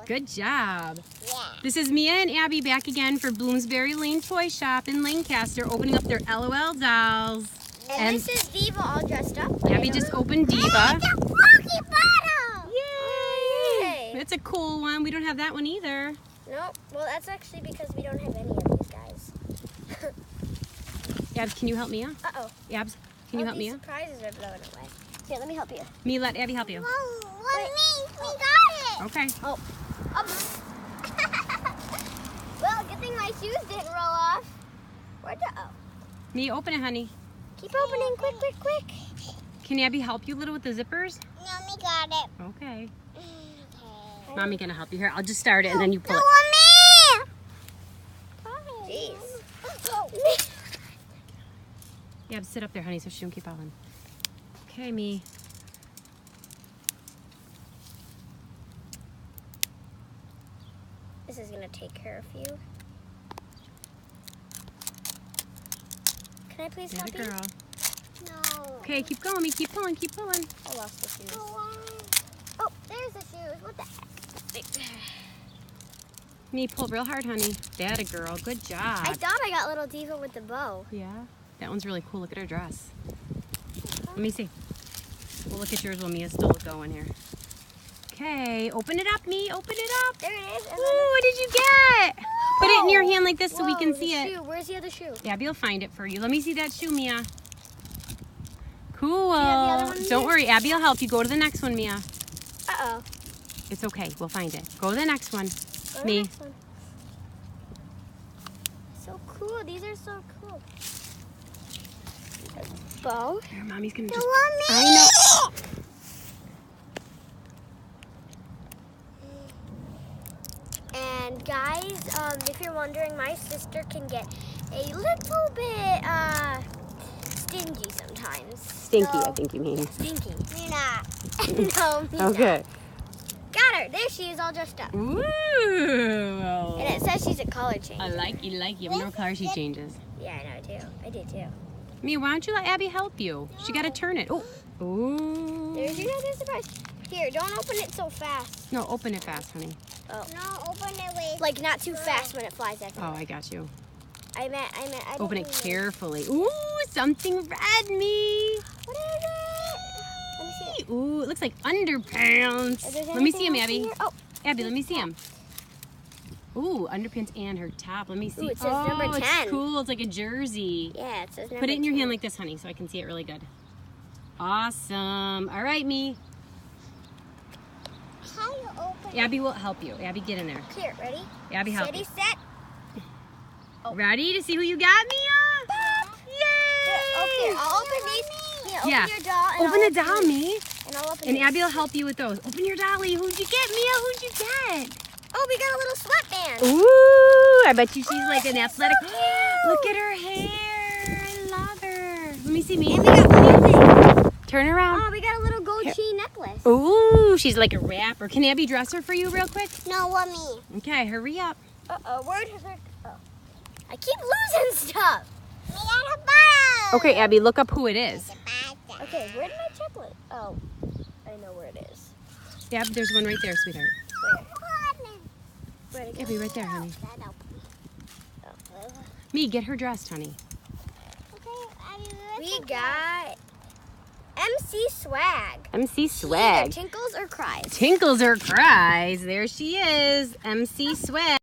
Good job. Yeah. This is Mia and Abby back again for Bloomsbury Lane Toy Shoppe in Lancaster, opening up their LOL dolls. And this is Diva all dressed up. Abby just opened Diva. It's a Pocky bottle! Yay! That's a cool one. We don't have that one either. Nope. Well, that's actually because we don't have any of these guys. Abs, can you help Mia? Uh-oh. Abs, can you help These Mia? surprises are blowing away. Here, let me help you. Me, let Abby help you. Wait. We got it! Okay. Oh. Well, good thing my shoes didn't roll off. Where'd the... Oh. Me, open it, honey. Keep opening. Quick, quick, quick. Can Abby help you a little with the zippers? Mommy got it. Okay. Mommy gonna help you here. I'll just start it and then you pull it. Jeez. Yeah, sit up there, honey, so she don't keep falling. Okay, me. This is gonna take care of you. Can I please help That you? girl. No. Okay, keep going, me. Keep pulling, keep pulling. I lost the shoes. Oh, there's the shoes. What the heck? Me, pull real hard, honey. That a girl. Good job. I thought I got little Diva with the bow. Yeah. That one's really cool. Look at her dress. Let me see. We'll look at yours while Mia's still going here. Okay, open it up, me. Open it up. There it is. Ooh, what did you get? Put it in your hand like this so we can see it. Shoe. Where's the other shoe? Abby will find it for you. Let me see that shoe, Mia. Cool. Do you have the other one, Don't Mia? worry, Abby will help you. Go to the next one, Mia. Uh-oh. It's okay. We'll find it. Go to the next one. Go to the Me. next one. So cool. These are so cool. Bow. Here, Mommy's gonna You just... want me? I know. And guys, if you're wondering, my sister can get a little bit stingy sometimes. Stinky, So- I think you mean. Stinky. You're not. No, me Okay. not. Got her. There she is, all dressed up. Ooh. And it says she's a color change. I like you. I wonder what color she changes. Yeah, I know too. I did too. Mia, why don't you let Abby help you? She got to turn it. Oh. Ooh. There's your other surprise. Here, don't open it so fast. No, open it fast, honey. Oh. No, open it with... Like, not too fast when it flies everywhere. Oh, I got you. I meant, I don't Open it mean carefully. Ooh, something red, me. What is it? Let me see it. Ooh, it looks like underpants. Is there Let me see anything him, else in Abby. here? Oh, Abby, let me see him. Ooh, underpants and her top. Let me see. Ooh, it says oh, number 10. It's cool. It's like a jersey. yeah, it says Put it in your number hand like this, honey, so I can see it really good. Awesome. All right, me. 10. How you open Abby will help you. Abby, get in there. it? Here, ready? Abby, help Steady, you. set. Oh. Ready to see who you got, Mia? Pop. Yay! Okay, I'll open these. Mia, open Yeah. your doll. And Open I'll the doll, these. me. And I'll open And these. Abby will help you with those. Open your dolly. Who'd you get, Mia? Who'd you get? Oh, we got a little sweatband. Ooh, I bet you she's like an that's so athletic. cute. Look at her hair. I love her. Let me see me. And we got music. Turn around. Oh, we got a little gold chain necklace. Ooh, she's like a rapper. Can Abby dress her for you real quick? No, what me? Okay, hurry up. Uh-oh, where'd her... Oh. I keep losing stuff. We got a bottle. Okay, Abby, look up who it is. Okay, where did my chocolate? Oh, I know where it is. Yeah, there's one right there, sweetheart. Where? Where'd it go? Abby, right there, honey. Oh. Me, get her dressed, honey. We got MC Swag. MC Either Swag. tinkles or cries. Tinkles or cries. There she is. MC Swag.